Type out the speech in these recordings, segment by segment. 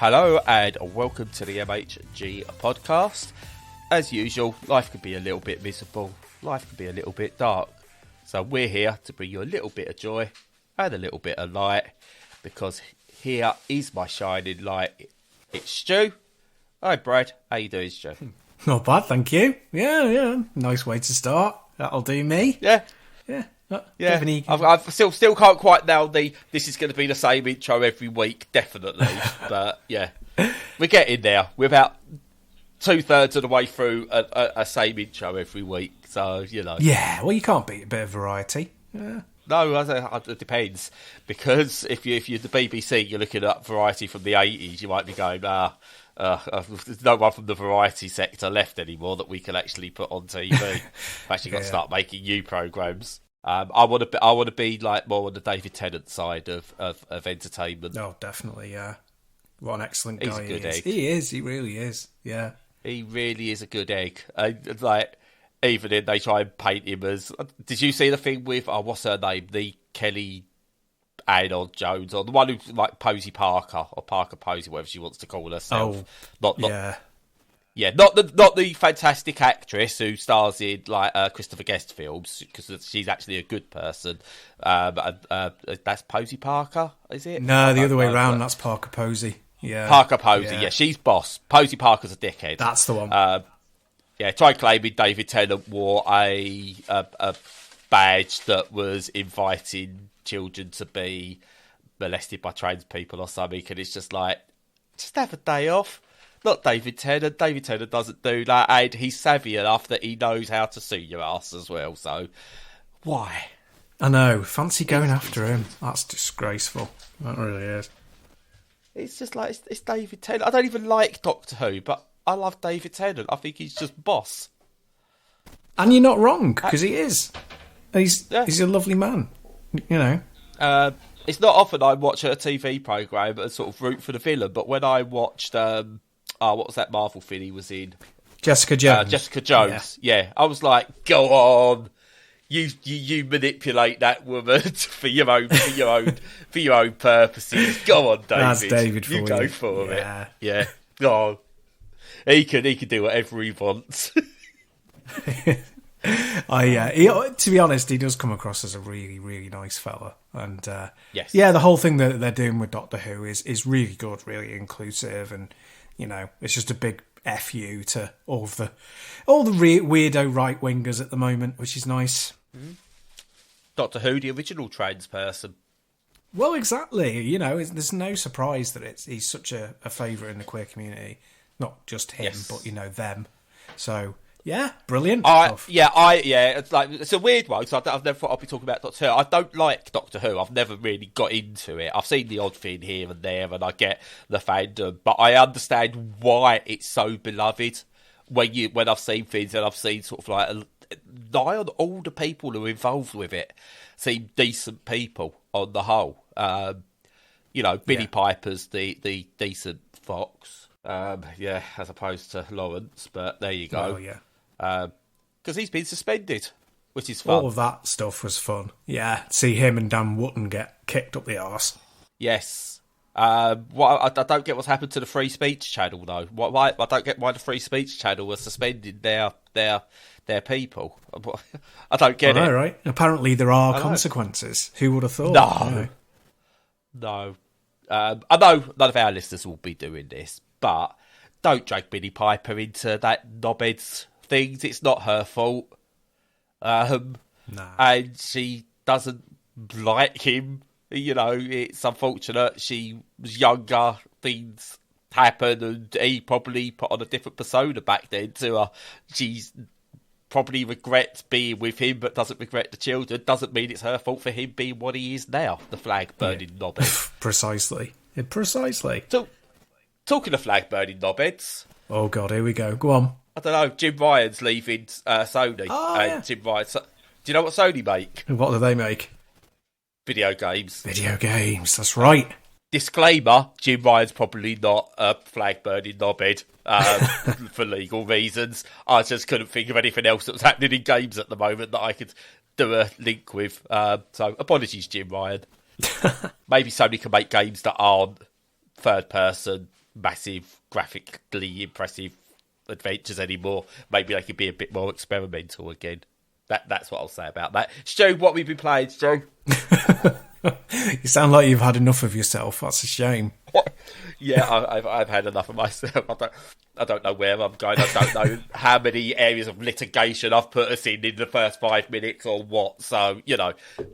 Hello and welcome to the MHG podcast. As usual, life can be a little bit miserable, life can be a little bit dark. So we're here to bring you a little bit of joy and a little bit of light, because here is my shining light. It's Stu. Hi Brad, how you doing, Stu? Not bad, thank you. Yeah. Nice way to start. That'll do me. Yeah. Yeah. I've still can't quite nail this is going to be the same intro every week, definitely. But yeah, we're getting there. We're about 2/3 of the way through a same intro every week. So, you know. Yeah, well, you can't beat a bit of variety. Yeah. No, it depends. Because if you're the BBC, you're looking at variety from the 80s, you might be going, there's no one from the variety sector left anymore that we can actually put on TV. We've actually got to start making new programmes. I want to be like more on the David Tennant side of entertainment. Oh, definitely, yeah. What an excellent guy He's a good egg. He is, he really is, yeah. He really is a good egg. Even if they try and paint him as... Did you see the thing with, what's her name? The Kelly Anon Jones, or the one who's like Posey Parker, or Parker Posey, whatever she wants to call herself. Not the fantastic actress who stars in Christopher Guest films, because she's actually a good person. That's Posey Parker, is it? No, the other way around. That's Parker Posey. Yeah, Parker Posey. Yeah, she's boss. Posey Parker's a dickhead. That's the one. Try claiming David Tennant wore a badge that was inviting children to be molested by trans people or something, and it's just like, just have a day off. Not David Tennant. David Tennant doesn't do that, and he's savvy enough that he knows how to sue your ass as well, so why? I know, fancy going after him. That's disgraceful. That really is. It's just like, it's David Tennant. I don't even like Doctor Who, but I love David Tennant. I think he's just boss. And you're not wrong, because he is. He's a lovely man, you know. It's not often I watch a TV programme and sort of root for the villain, but when I watched... what was that Marvel thing he was in? Jessica Jones. Jessica Jones. Yeah. I was like, go on, you manipulate that woman for your own purposes. Go on, David. That's David for you. Go for it. Yeah. Oh, he can do whatever he wants. To be honest, he does come across as a really, really nice fella, and yes, the whole thing that they're doing with Doctor Who is really good, really inclusive, and you know, it's just a big FU to all the weirdo right wingers at the moment, which is nice. Mm-hmm. Doctor Who, the original trans person. Well, exactly. You know, there's no surprise that he's such a favourite in the queer community, not just him, but you know them. So. Yeah, brilliant. It's a weird one, because I've never thought I'd be talking about Doctor Who. I don't like Doctor Who. I've never really got into it. I've seen the odd thing here and there, and I get the fandom, but I understand why it's so beloved. When I've seen things, and I've seen sort of like nigh on all the people who are involved with it seem decent people on the whole. Billy Piper's the decent fox. As opposed to Lawrence, but there you go. Oh, yeah. Because he's been suspended, which is fun. All of that stuff was fun. Yeah, see him and Dan Wootton get kicked up the arse. Yes. I don't get what's happened to the Free Speech Channel, though. I don't get why the Free Speech Channel was suspended their people. I don't get it. Right. Apparently there are consequences. Who would have thought? No. I know none of our listeners will be doing this, but don't drag Billy Piper into that knobhead's things. It's not her fault. And she doesn't like him. You know, it's unfortunate. She was younger. Things happen, and he probably put on a different persona back then to her. She's probably regrets being with him, but doesn't regret the children. Doesn't mean it's her fault for him being what he is now, the flag-burning knobhead. Precisely. So, talking of flag-burning knobheads... Oh, God, here we go. Go on. I don't know, Jim Ryan's leaving Sony. Jim Ryan... Do you know what Sony make? What do they make? Video games. Video games, that's right. Disclaimer, Jim Ryan's probably not a flag-burning knobhead for legal reasons. I just couldn't think of anything else that was happening in games at the moment that I could do a link with. So apologies, Jim Ryan. Maybe Sony can make games that aren't third person massive, graphically impressive adventures anymore. Maybe they could be a bit more experimental again. That's what I'll say about that. Stu, what we've been playing, Stu? You sound like you've had enough of yourself. That's a shame. Yeah, I've had enough of myself. I don't know where I'm going. I don't know how many areas of litigation I've put us in the first 5 minutes or what. So,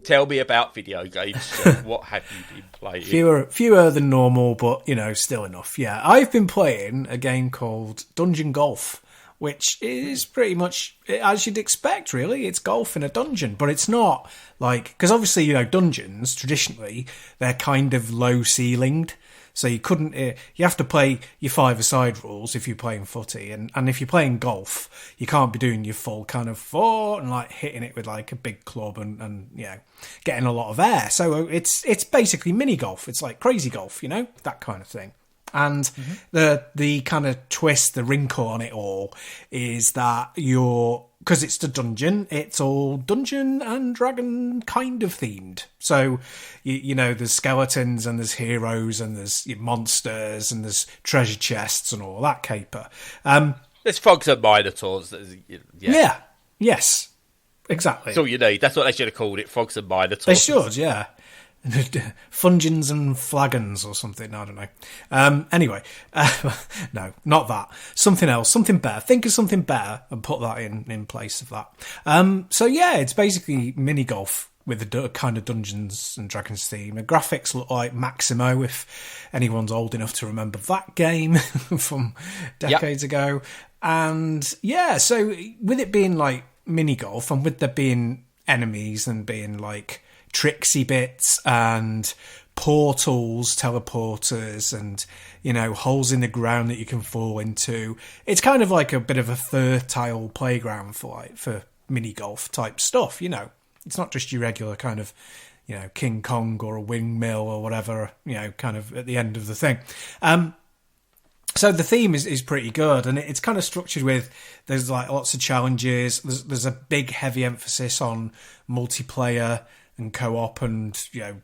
tell me about video games. Stu. What have you been playing? Fewer than normal, but, still enough. Yeah, I've been playing a game called Dungeon Golf, which is pretty much as you'd expect, really. It's golf in a dungeon, but it's not because obviously, dungeons, traditionally, they're kind of low-ceilinged. So you couldn't, you have to play your five-a-side rules if you're playing footy. And if you're playing golf, you can't be doing your full kind of four and hitting it with a big club and getting a lot of air. So it's basically mini golf. It's like crazy golf, that kind of thing. And the kind of twist, the wrinkle on it all is that because it's the dungeon, it's all Dungeon and Dragon kind of themed. So, there's skeletons and there's heroes and there's monsters and there's treasure chests and all that caper. There's frogs and minotaurs. Yeah. Yes. Exactly. That's all you need. That's what they should have called it, frogs and minotaurs. They should, yeah. Fungins and flagons or something, I don't know. Anyway, no, not that. Something else, something better. Think of something better and put that in place of that. So yeah, it's basically mini golf with a kind of Dungeons and Dragons theme. The graphics look like Maximo, if anyone's old enough to remember that game from decades ago. And yeah, so with it being mini golf and with there being enemies and being tricksy bits and portals, teleporters and, holes in the ground that you can fall into. It's kind of like a bit of a fertile playground for mini golf type stuff, It's not just your regular kind of, King Kong or a windmill or whatever, kind of at the end of the thing. So the theme is pretty good, and it's kind of structured with there's lots of challenges. There's a big heavy emphasis on multiplayer and co-op and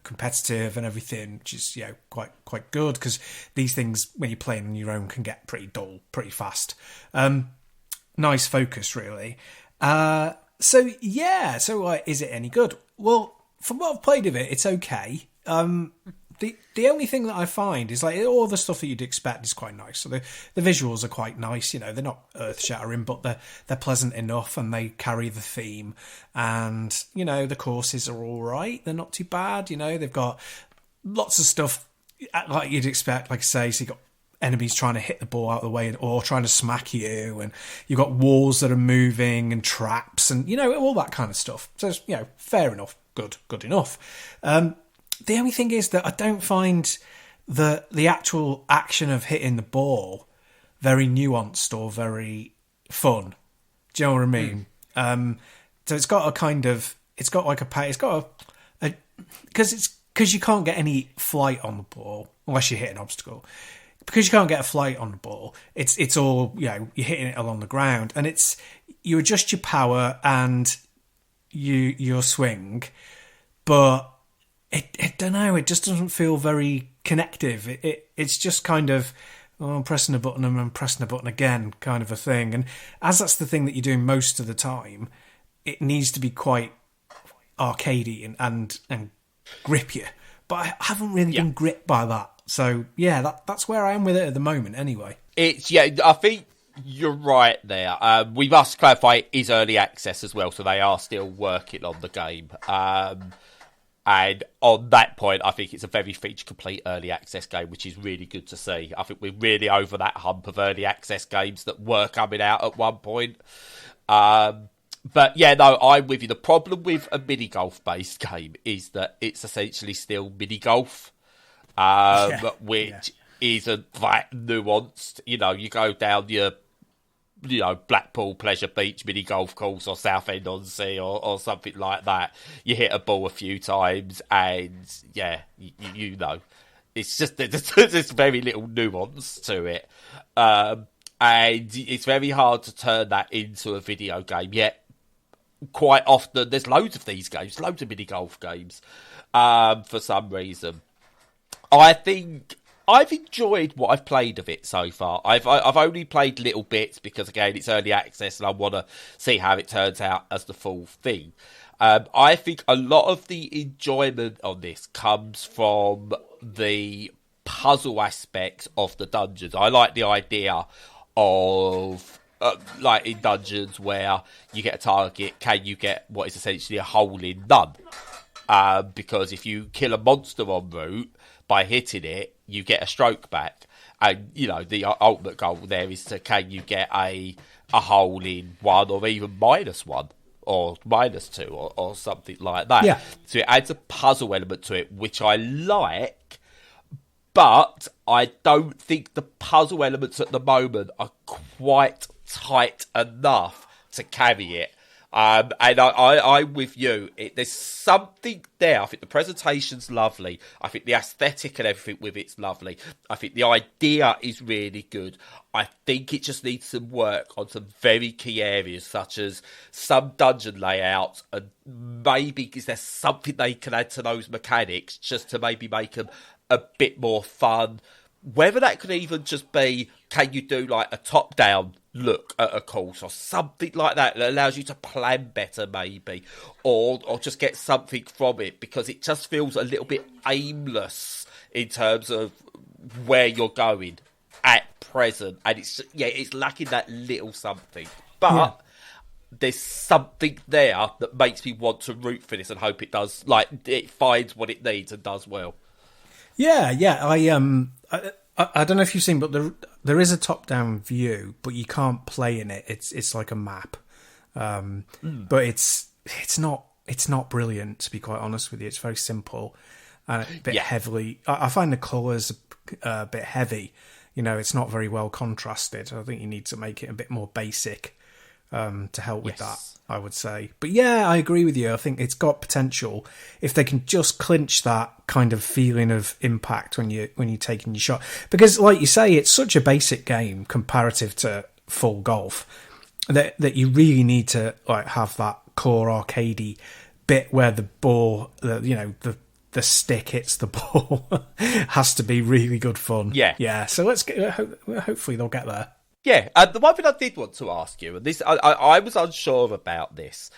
competitive and everything, which is quite good because these things when you're playing on your own can get pretty dull pretty fast. Nice focus really. So is it any good? Well, from what I've played of it, it's okay. The only thing that I find is all the stuff that you'd expect is quite nice. So the visuals are quite nice, they're not earth shattering, but they're pleasant enough and they carry the theme. And, the courses are all right. They're not too bad. They've got lots of stuff like you'd expect, like I say, so you've got enemies trying to hit the ball out of the way or trying to smack you. And you've got walls that are moving and traps and, all that kind of stuff. So it's, fair enough. Good enough. The only thing is that I don't find the actual action of hitting the ball very nuanced or very fun. Do you know what I mean? So it's got because you can't get any flight on the ball unless you hit an obstacle. Because you can't get a flight on the ball, it's all you're hitting it along the ground, and you adjust your power and your swing, but. I don't know, it just doesn't feel very connective. It's just kind of, I'm pressing a button and I'm pressing a button again kind of a thing. And as that's the thing that you're doing most of the time, it needs to be quite arcadey and grip you. But I haven't really been gripped by that. So, yeah, that's where I am with it at the moment anyway. I think you're right there. We must clarify it is early access as well, so they are still working on the game. And on that point, I think it's a very feature-complete early access game, which is really good to see. I think we're really over that hump of early access games that were coming out at one point. But yeah, no, I'm with you. The problem with a mini-golf-based game is that it's essentially still mini-golf, which isn't that nuanced. You go down your Blackpool Pleasure Beach mini golf course or Southend-on-Sea or something like that. You hit a ball a few times and it's just there's very little nuance to it, and it's very hard to turn that into a video game. Yet quite often there's loads of these games, loads of mini golf games, for some reason. I think I've enjoyed what I've played of it so far. I've only played little bits because, again, it's early access and I want to see how it turns out as the full thing. I think a lot of the enjoyment on this comes from the puzzle aspects of the dungeons. I like the idea of, like in dungeons where you get a target, can you get what is essentially a hole in none? Because if you kill a monster en route by hitting it, you get a stroke back. And, you know, the ultimate goal there is to, can you get a hole in 1 or even -1? Or -2 or something like that. Yeah. So it adds a puzzle element to it, which I like, but I don't think the puzzle elements at the moment are quite tight enough to carry it. And I'm with you. There's something there. I think the presentation's lovely. I think the aesthetic and everything with it's lovely. I think the idea is really good. I think it just needs some work on some very key areas, such as some dungeon layouts, and maybe is there something they can add to those mechanics just to maybe make them a bit more fun. Whether that could even just be, can you do like a top-down look at a course or something like that allows you to plan better maybe, or just get something from it, because it just feels a little bit aimless in terms of where you're going at present, and it's lacking that little something, but there's something there that makes me want to root for this and hope it does, like it finds what it needs and does well. Yeah. I don't know if you've seen, but there is a top-down view, but you can't play in it. It's like a map, but it's not brilliant, to be quite honest with you. It's very simple and a bit heavily. I find the colours a bit heavy. You know, it's not very well contrasted. I think you need to make it a bit more basic to help with that, I would say. But yeah, I agree with you. I think it's got potential if they can just clinch that kind of feeling of impact when you're taking your shot. Because, like you say, it's such a basic game comparative to full golf that you really need to like have that core arcadey bit where the ball, the stick hits the ball, has to be really good fun. Yeah. So let's get. Hopefully they'll get there. Yeah, the one thing I did want to ask you, and this I was unsure about this.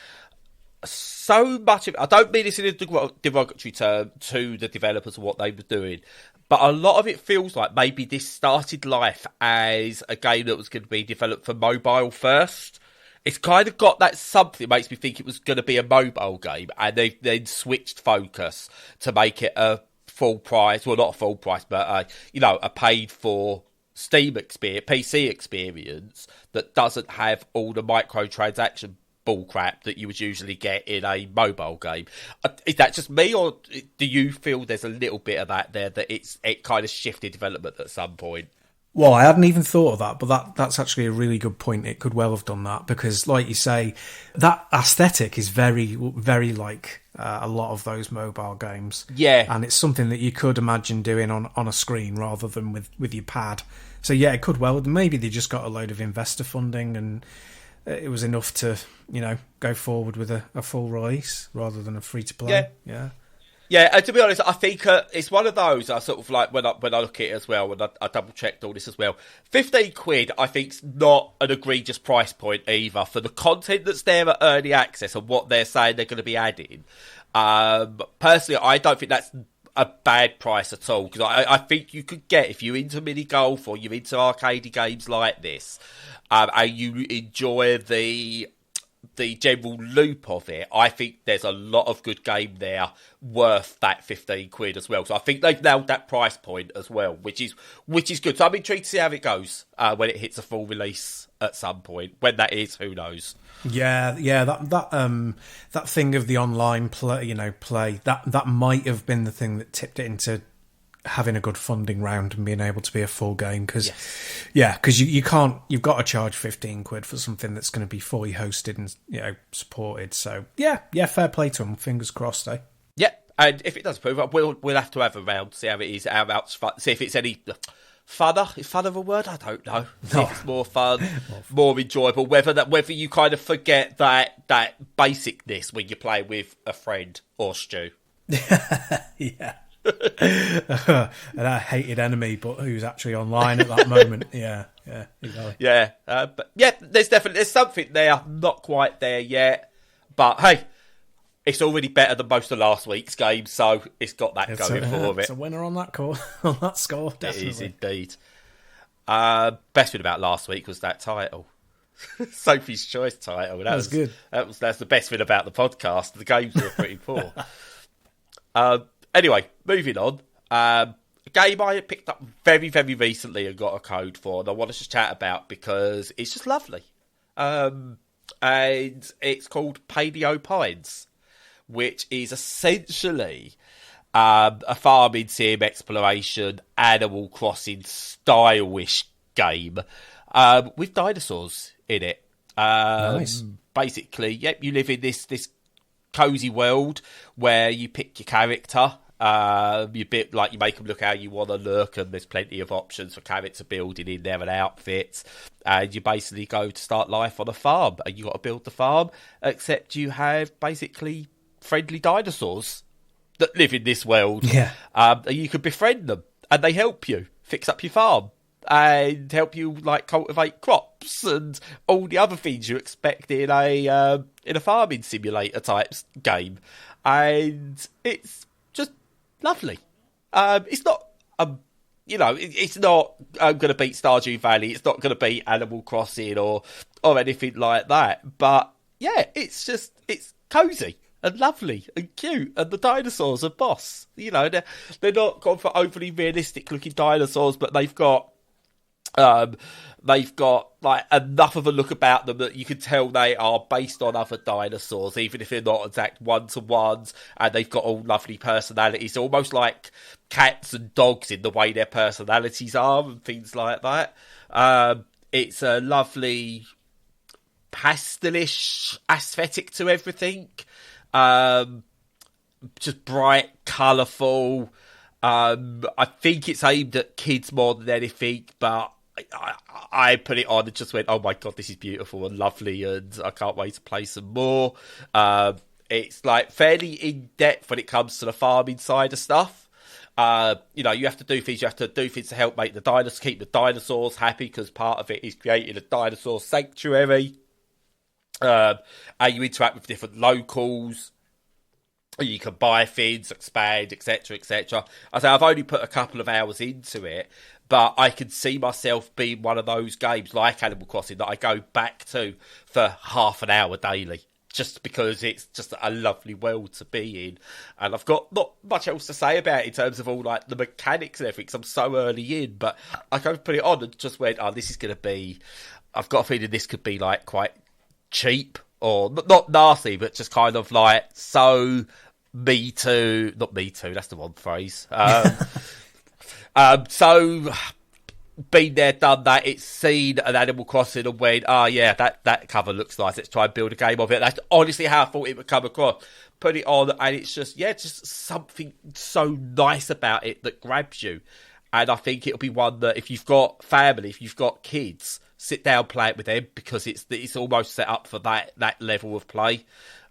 So much of it, I don't mean this in a derogatory term to the developers and what they were doing, but a lot of it feels like maybe this started life as a game that was going to be developed for mobile first. It's kind of got that something that makes me think it was going to be a mobile game, and they've then switched focus to make it a full price, well, not a full price, but a paid for Steam experience, PC experience that doesn't have all the microtransaction bullcrap that you would usually get in a mobile game. Is that just me, or do you feel there's a little bit of that there, that it kind of shifted development at some point? Well, I hadn't even thought of that, but that's actually a really good point. It could well have done that because, like you say, that aesthetic is very, very like a lot of those mobile games. Yeah. And it's something that you could imagine doing on a screen rather than with your pad. So, yeah, it could well. Maybe they just got a load of investor funding and it was enough to, go forward with a full release rather than a free-to-play. Yeah. Yeah, and to be honest, I think it's one of those. I sort of like when I look at it as well, and I double checked all this as well. £15, I think's not an egregious price point either for the content that's there at early access and what they're saying they're going to be adding. Personally, I don't think that's a bad price at all, because I think you could get, if you're into mini golf or you're into arcade games like this, and you enjoy the general loop of it, I think there's a lot of good game there worth that £15 as well. So I think they've nailed that price point as well, which is good. So I'm intrigued to see how it goes when it hits a full release at some point. When that is, who knows? Yeah. That thing of the online play, that might have been the thing that tipped it into having a good funding round and being able to be a full game, because you can't, you've got to charge £15 for something that's going to be fully hosted and supported. So yeah, fair play to them. Fingers crossed, eh? Yeah, and if it does prove up, we'll have to have a round, see how it is, see if it's any funner. Is funner a word? I don't know. See if it's more fun, more enjoyable. Whether you kind of forget that basicness when you play with a friend or Stu. Yeah. And a hated enemy, but who's actually online at that moment. Yeah, exactly. Yeah, but yeah, there's something there. Not quite there yet, but hey, it's already better than most of last week's game, so it's got that going for it. It's a winner on that on that score, definitely. It is indeed. Best thing about last week was that title. Sophie's Choice title. That was good. That's the best thing about the podcast. The games were pretty poor. Anyway, moving on. A game I picked up very, very recently and got a code for, and I want to just chat about because it's just lovely. And it's called Paleo Pines, which is essentially a farming sim exploration, Animal Crossing style-ish game with dinosaurs in it. Nice. Basically, yep, you live in this cozy world where you pick your character. You make them look how you want to look, and there's plenty of options for character building in there and outfits. And you basically go to start life on a farm, and you got to build the farm. Except you have basically friendly dinosaurs that live in this world. Yeah. And you can befriend them, and they help you fix up your farm and help you cultivate crops and all the other things you expect in a farming simulator type game. And it's just lovely. It's not it's not going to beat Stardew Valley. It's not going to beat Animal Crossing or anything like that. But yeah, it's cozy and lovely and cute, and the dinosaurs are boss. They're not gone for overly realistic looking dinosaurs, but they've got like enough of a look about them that you can tell they are based on other dinosaurs, even if they're not exact one-to-ones, and they've got all lovely personalities, almost like cats and dogs in the way their personalities are and things like that. It's a lovely pastelish aesthetic to everything. Just bright, colourful. I think it's aimed at kids more than anything, but I put it on and just went, oh my god, this is beautiful and lovely, and I can't wait to play some more. It's like fairly in depth when it comes to the farming side of stuff. You have to do things. You have to do things to help make keep the dinosaurs happy, because part of it is creating a dinosaur sanctuary. And you interact with different locals. You can buy things, expand, etc., etc. I say I've only put a couple of hours into it, but I can see myself being one of those games like Animal Crossing that I go back to for half an hour daily, just because it's just a lovely world to be in. And I've got not much else to say about it in terms of all like the mechanics and everything, because I'm so early in. But I kind of put it on and just went, oh, this is going to be... I've got a feeling this could be like quite cheap, or not nasty, but just kind of like so... Me too, not me too, that's the wrong phrase. So, been there, done that, it's seen an Animal Crossing and went, yeah, that cover looks nice, let's try and build a game of it. That's honestly how I thought it would come across. Put it on, and it's just something so nice about it that grabs you. And I think it'll be one that if you've got family, if you've got kids, sit down, play it with them, because it's almost set up for that level of play.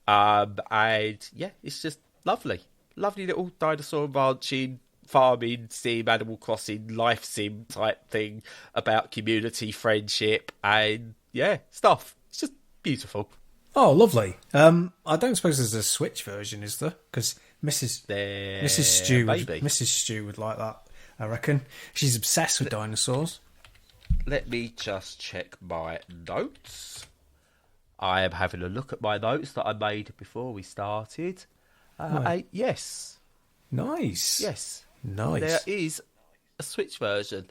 And yeah, it's just lovely little dinosaur ranching, farming sim, Animal Crossing, life sim type thing about community, friendship, and yeah, stuff. It's just beautiful. Oh, lovely. I don't suppose there's a Switch version, is there? Because Mrs. Stew would like that, I reckon. She's obsessed with dinosaurs. Let me just check my notes. I am having a look at my notes that I made before we started. Yes. Nice. Yes. Nice. There is a Switch version.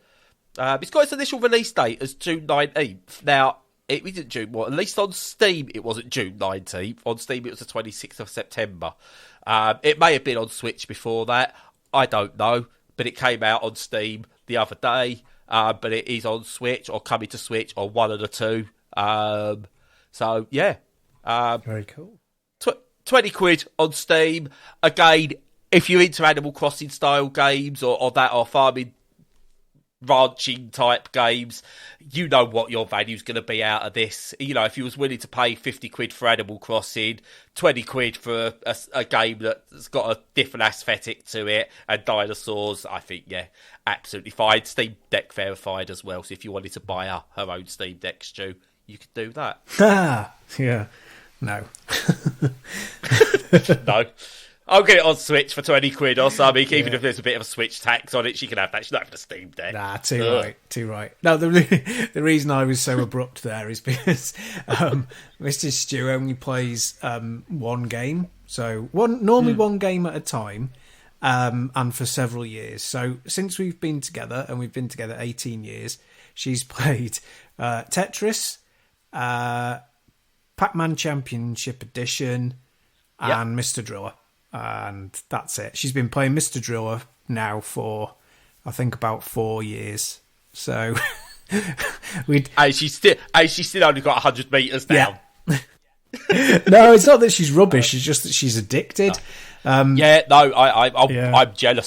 It's got its initial release date as June 19th. Now, it isn't June. Well, at least on Steam, it wasn't June 19th. On Steam, it was the 26th of September. It may have been on Switch before that. I don't know. But it came out on Steam the other day. But it is on Switch, or coming to Switch, or one of the two. So, yeah. Very cool. 20 quid on Steam. Again, if you're into Animal Crossing style games or that, or farming ranching type games, you know what your value's going to be out of this. You know, if you was willing to pay 50 quid for Animal Crossing, 20 quid for a game that's got a different aesthetic to it, and dinosaurs, I think, yeah, absolutely fine. Steam Deck verified as well, so if you wanted to buy her own Steam Deck, Stu, you could do that. Yeah. No. No. I'll get it on Switch for 20 quid or something, even if there's a bit of a Switch tax on it, she can have that. She's not having a Steam Deck. Nah, too right. No, the reason I was so abrupt there is because Mr. Stew only plays one game. So normally one game at a time, and for several years. So since we've been together, and we've been together 18 years, she's played Tetris, Pac-Man Championship Edition, and Mr. Driller. And that's it. She's been playing Mr. Driller now for, I think, about 4 years. So she's still only got 100 metres down. Yeah. No, it's not that she's rubbish. It's just that she's addicted. I'm jealous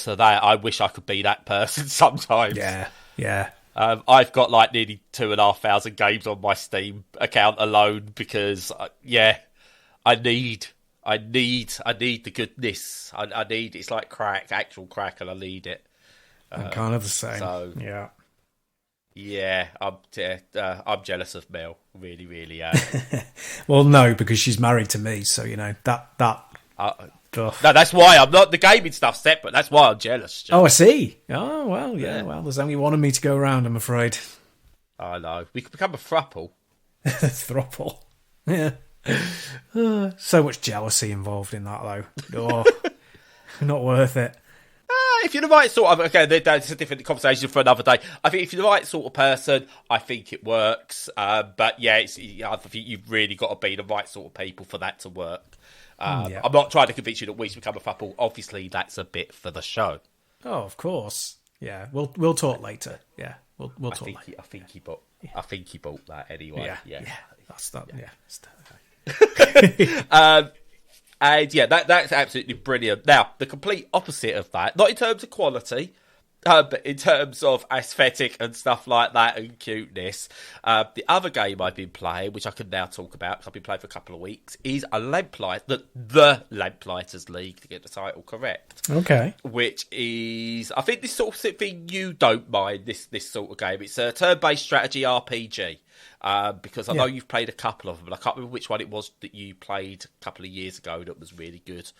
of that. I wish I could be that person sometimes. Yeah. I've got like nearly 2,500 games on my Steam account alone because, I need the goodness. I need, it's like crack, actual crack, and I need it. I'm kind of the same. So, yeah, I'm jealous of Mel. Really, really am. Well, no, because she's married to me, so you know that. No, that's why I'm not. The gaming stuff's separate. That's why I'm jealous. Oh, I see. Oh, well, yeah. Well, there's only one of me to go around, I'm afraid. I know. We could become a throuple. Throuple. Yeah. So much jealousy involved in that, though. Not worth it. If you're the right sort of... Okay, that's a different conversation for another day. I think if you're the right sort of person, I think it works. But yeah, I think you've really got to be the right sort of people for that to work. I'm not trying to convince you that we should become a couple. Obviously, that's a bit for the show. Oh, of course. Yeah, we'll talk later. Yeah, we'll talk later. I think he bought that anyway. Yeah. That's that. Yeah. And yeah, that's absolutely brilliant. Now, the complete opposite of that, not in terms of quality, but in terms of aesthetic and stuff like that and cuteness, the other game I've been playing, which I can now talk about because I've been playing for a couple of weeks, is a Lamplight, the Lamplighters League, to get the title correct. Okay. Which is, I think, this sort of thing you don't mind, this sort of game. It's a turn-based strategy RPG. Because I know you've played a couple of them, but I can't remember which one it was that you played a couple of years ago that was really good.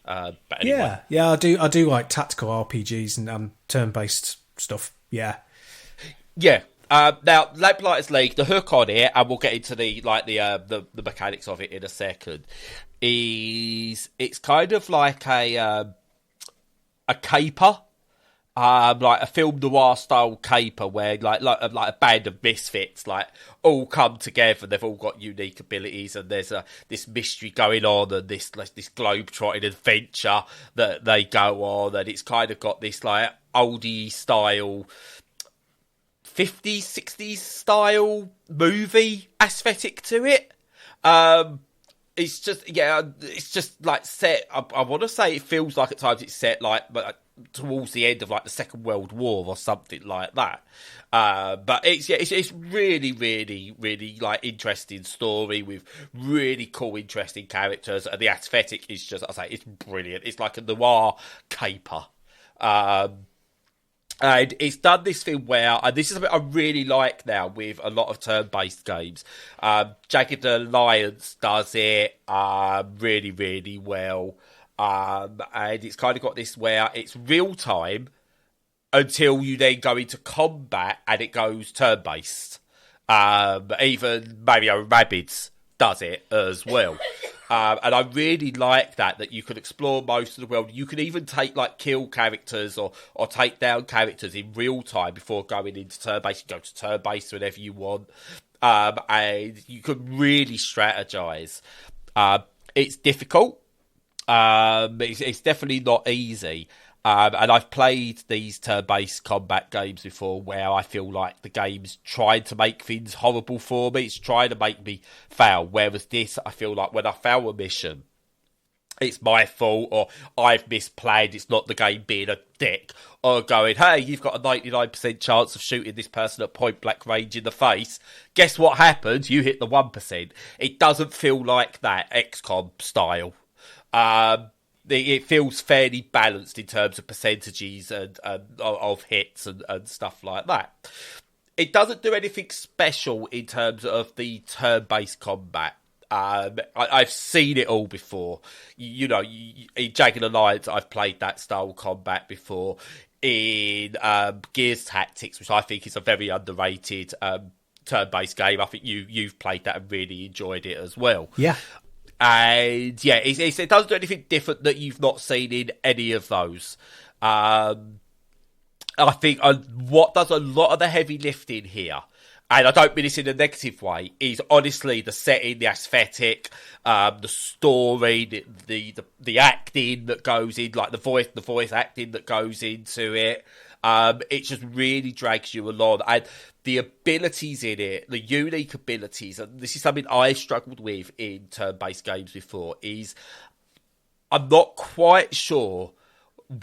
But anyway. Yeah, I do like tactical RPGs and turn-based stuff. Yeah. Now, Lamplighters League, the hook on it, and we'll get into the mechanics of it in a second. It's kind of like a caper. Like a film noir style caper where like a band of misfits like all come together. They've all got unique abilities, and there's this mystery going on, and this globe-trotting adventure that they go on, and it's kind of got this like oldie style 50s, 60s style movie aesthetic to it. It's just like set. I want to say it feels like at times it's set like towards the end of like the Second World War or something like that. But it's really, really, really like interesting story with really cool, interesting characters, and the aesthetic is just, I say, it's brilliant. It's like a noir caper. And it's done this thing where, and this is something I really like now with a lot of turn-based games. Jagged Alliance does it really, really well. And it's kind of got this where it's real time until you then go into combat and it goes turn-based. Even Mario Rabbids does it as well. And I really like that you can explore most of the world. You can even kill characters or take down characters in real time before going into turn-based. You go to turn-based whenever you want. And you can really strategize. It's difficult. It's definitely not easy. And I've played these turn-based combat games before where I feel like the game's trying to make things horrible for me. It's trying to make me fail. Whereas this, I feel like when I fail a mission, it's my fault, or I've misplayed, it's not the game being a dick, or going, hey, you've got a 99% chance of shooting this person at point blank range in the face. Guess what happens? You hit the 1%. It doesn't feel like that XCOM style. It feels fairly balanced in terms of percentages and of hits and stuff like that. It doesn't do anything special in terms of the turn-based combat. I've seen it all before. In Jagged Alliance, I've played that style of combat before. In Gears Tactics, which I think is a very underrated turn-based game, I think you've played that and really enjoyed it as well. Yeah. And yeah, it doesn't do anything different that you've not seen in any of those. I think what does a lot of the heavy lifting here, and I don't mean this in a negative way, is honestly the setting, the aesthetic, the story, the acting that goes in, like the voice acting that goes into it. It just really drags you along, and the abilities in it, the unique abilities, and this is something I struggled with in turn-based games before, is I'm not quite sure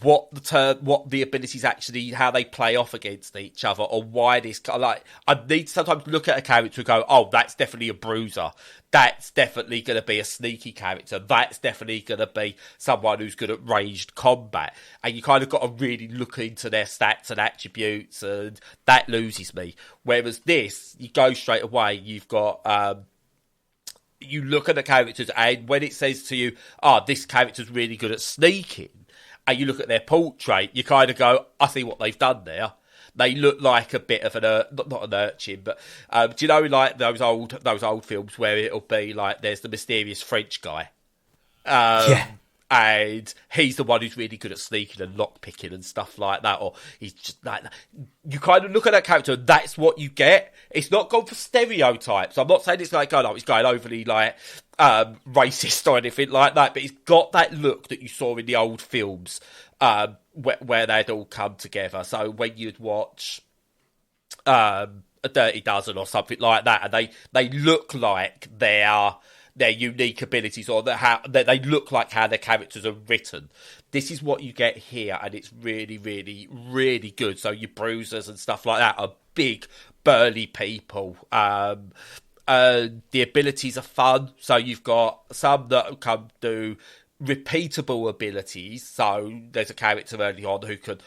what the abilities actually, how they play off against each other, or why this, like, I need to sometimes look at a character and go, oh, that's definitely a bruiser, that's definitely going to be a sneaky character, that's definitely going to be someone who's good at ranged combat, and you kind of got to really look into their stats and attributes, and that loses me. Whereas this, you go straight away, you've got you look at the characters, and when it says to you, this character's really good at sneaking, and you look at their portrait, you kind of go, I see what they've done there. They look like a bit of not an urchin, but do you know, like those old films where it'll be like there's the mysterious French guy, Yeah. and he's the one who's really good at sneaking and lockpicking and stuff like that, or he's just like that. You kind of look at that character, and that's what you get. It's not gone for stereotypes. I'm not saying it's like, it's going overly like racist or anything like that, but it's got that look that you saw in the old films where they'd all come together. So when you'd watch A Dirty Dozen or something like that, and they look like their unique abilities, or how they look like how their characters are written. This is what you get here, and it's really, really, really good. So your bruisers and stuff like that are big, burly people. The abilities are fun. So you've got some that come do repeatable abilities. So there's a character early on who can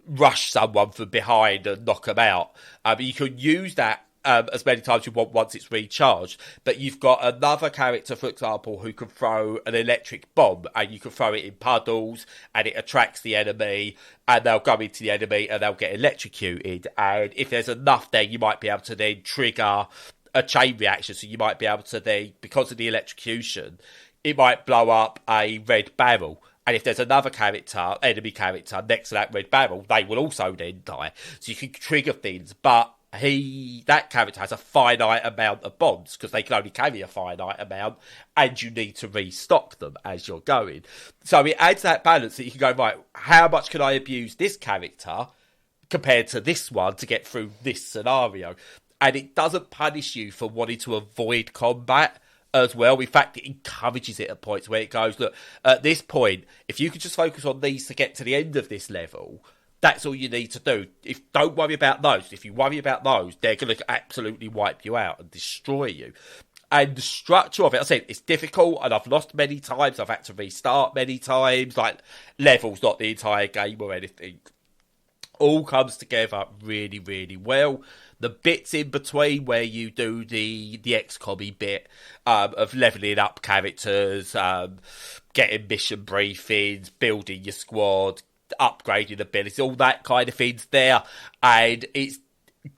rush someone from behind and knock them out. You can use that as many times as you want once it's recharged. But you've got another character, for example, who can throw an electric bomb, and you can throw it in puddles, and it attracts the enemy, and they'll go into the enemy, and they'll get electrocuted. And if there's enough there, you might be able to then trigger a chain reaction. So you might be able to then, because of the electrocution, it might blow up a red barrel. And if there's another enemy character next to that red barrel, they will also then die. So you can trigger things, but that character has a finite amount of bombs, because they can only carry a finite amount, and you need to restock them as you're going. So it adds that balance that you can go, right, how much can I abuse this character compared to this one to get through this scenario? And it doesn't punish you for wanting to avoid combat as well. In fact, it encourages it at points where it goes, look, at this point, if you could just focus on these to get to the end of this level, that's all you need to do. Don't worry about those. If you worry about those, they're going to absolutely wipe you out and destroy you. And the structure of it, I said, it's difficult, and I've lost many times. I've had to restart many times. Like, levels, not the entire game or anything. All comes together really, really well. The bits in between where you do the XCOM-y bit of levelling up characters, getting mission briefings, building your squad, upgrading abilities, all that kind of things there. And it's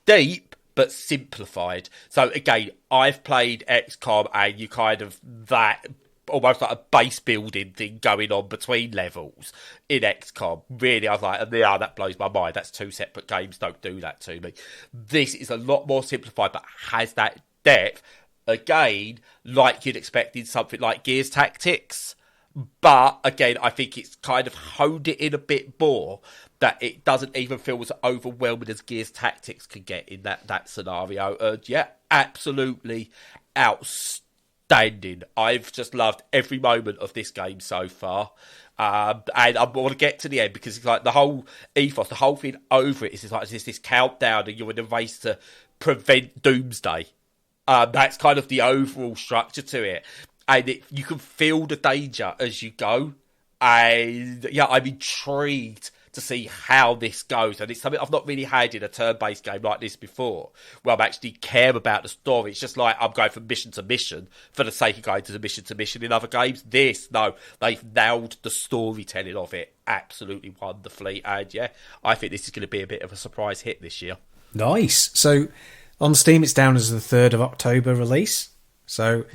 deep but simplified. So again, I've played XCOM, and you kind of that almost like a base building thing going on between levels in XCOM. Really, I was like, yeah, that blows my mind. That's two separate games. Don't do that to me. This is a lot more simplified, but has that depth. Again, like you'd expect in something like Gears Tactics. But again, I think it's kind of honed it in a bit more, that it doesn't even feel as overwhelming as Gears Tactics can get in that scenario. Yeah, absolutely outstanding outstanding. I've just loved every moment of this game so far. And I want to get to the end because it's like the whole ethos, the whole thing over it is like this countdown and you're in a race to prevent doomsday. That's kind of the overall structure to it. And you can feel the danger as you go. And yeah, I'm intrigued to see how this goes. And it's something I've not really had in a turn-based game like this before, where I actually care about the story. It's just like I'm going from mission to mission for the sake of going to mission in other games. No, they've nailed the storytelling of it absolutely wonderfully. And yeah, I think this is going to be a bit of a surprise hit this year. Nice. So on Steam, it's down as the 3rd of October release. So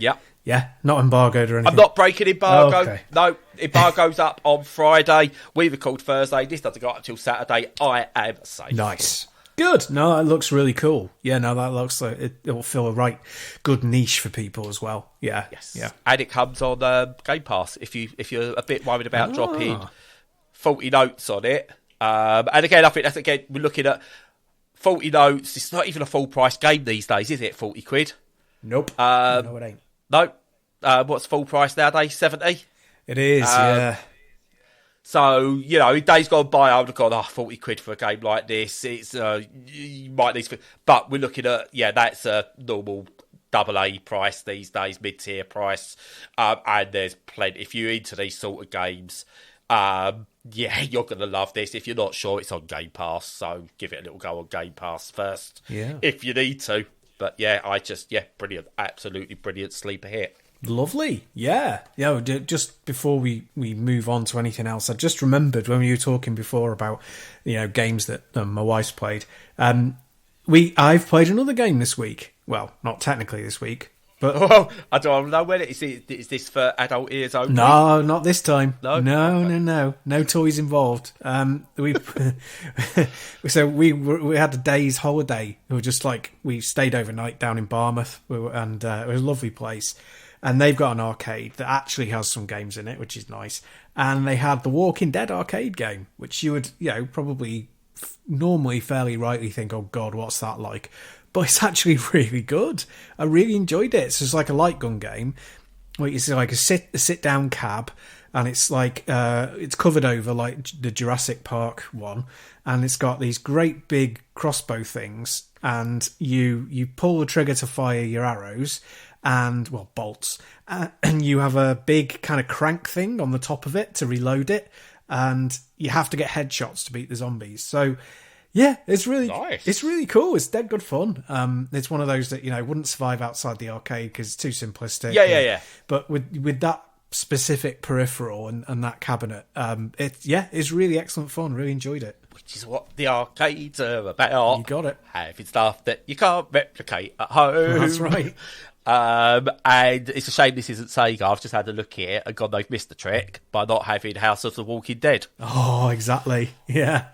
yeah, not embargoed or anything. I'm not breaking embargo. Oh, okay. No, embargo's up on Friday. We record Thursday. This doesn't go up until Saturday. I am safe. Nice. Good. No, that looks really cool. Yeah, no, that looks like it will fill a right good niche for people as well. Yeah. Yes. Yeah. And it comes on Game Pass if you're a bit worried about dropping 40 notes on it. And again, I think we're looking at 40 notes. It's not even a full price game these days, is it? 40 quid. Nope. No, it ain't. No. What's full price nowadays? 70? It is, yeah. So, days gone by, I would have gone, 40 quid for a game like this. It's, you might need to, but we're looking at, that's a normal AA price these days, mid-tier price. And there's plenty, if you're into these sort of games, you're going to love this. If you're not sure, it's on Game Pass. So give it a little go on Game Pass first. Yeah. If you need to. But brilliant. Absolutely brilliant sleeper hit. Lovely. Yeah. Yeah. Just before we move on to anything else, I just remembered when we were talking before about, games that my wife's played. I've played another game this week. Well, not technically this week, but I don't know when is this for adult ears only? No, not this time. No, no toys involved. We had a day's holiday. We were just we stayed overnight down in Barmouth, and it was a lovely place. And they've got an arcade that actually has some games in it, which is nice. And they had the Walking Dead arcade game, which you would probably normally fairly rightly think, oh God, what's that like? But it's actually really good. I really enjoyed it. So it's like a light gun game. It's like a sit down cab, and it's it's covered over like the Jurassic Park one, and it's got these great big crossbow things, and you pull the trigger to fire your arrows, and bolts, and you have a big kind of crank thing on the top of it to reload it, and you have to get headshots to beat the zombies. So. Yeah, it's really nice. It's really cool. It's dead good fun. It's one of those that wouldn't survive outside the arcade because it's too simplistic. Yeah. But with that specific peripheral and that cabinet, it's really excellent fun. Really enjoyed it. Which is what the arcades are about. You got it. Having stuff that you can't replicate at home. That's right. And it's a shame this isn't Sega. I've just had a look here and God, they've missed the trick by not having House of the Walking Dead. Oh, exactly. Yeah.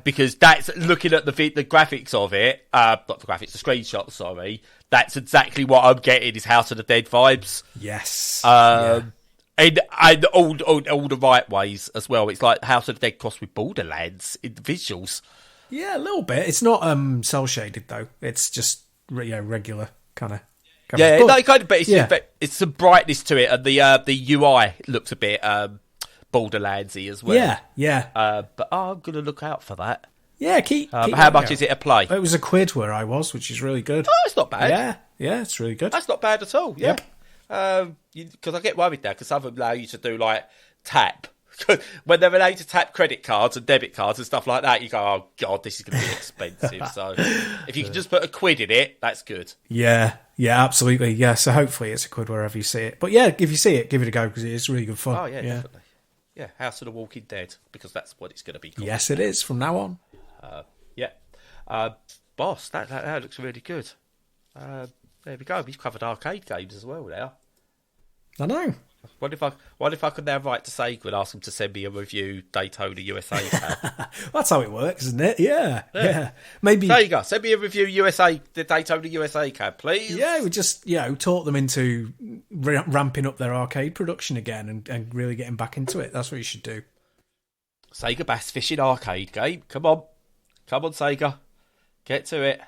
Because that's looking at the graphics of it, not the graphics, the screenshots, sorry. That's exactly what I'm getting is House of the Dead vibes. Yes. And all the right ways as well. It's like House of the Dead crossed with Borderlands in the visuals. Yeah, a little bit. It's not cel shaded though. It's just regular kind of. Yeah, but it's some brightness to it, and the UI looks a bit Borderlandsy as well. Yeah. But I'm gonna look out for that. Yeah, keep how much is it a play? It was £1 where I was, which is really good. Oh, it's not bad. Yeah, it's really good. That's not bad at all. Yeah, because I get worried now because some of them allow you to do like tap. When they're allowed to tap credit cards and debit cards and stuff like that, you go, oh God, this is going to be expensive. So if you can just put £1 in it, that's good. Yeah, absolutely. Yeah, so hopefully it's £1 wherever you see it. But yeah, if you see it, give it a go because it's really good fun. Oh yeah, definitely. Yeah, House of the Walking Dead, because that's what it's going to be called. Yes, it is from now on. Boss, that looks really good. There we go. We've covered arcade games as well now. I know. What if I could now write to Sega and ask them to send me a review Daytona USA cab? That's how it works, isn't it? Yeah. Maybe there you go. Send me a review the Daytona USA cab, please. Yeah, we just taught them into ramping up their arcade production again and really getting back into it. That's what you should do. Sega Bass Fishing arcade game. Come on, Sega, get to it.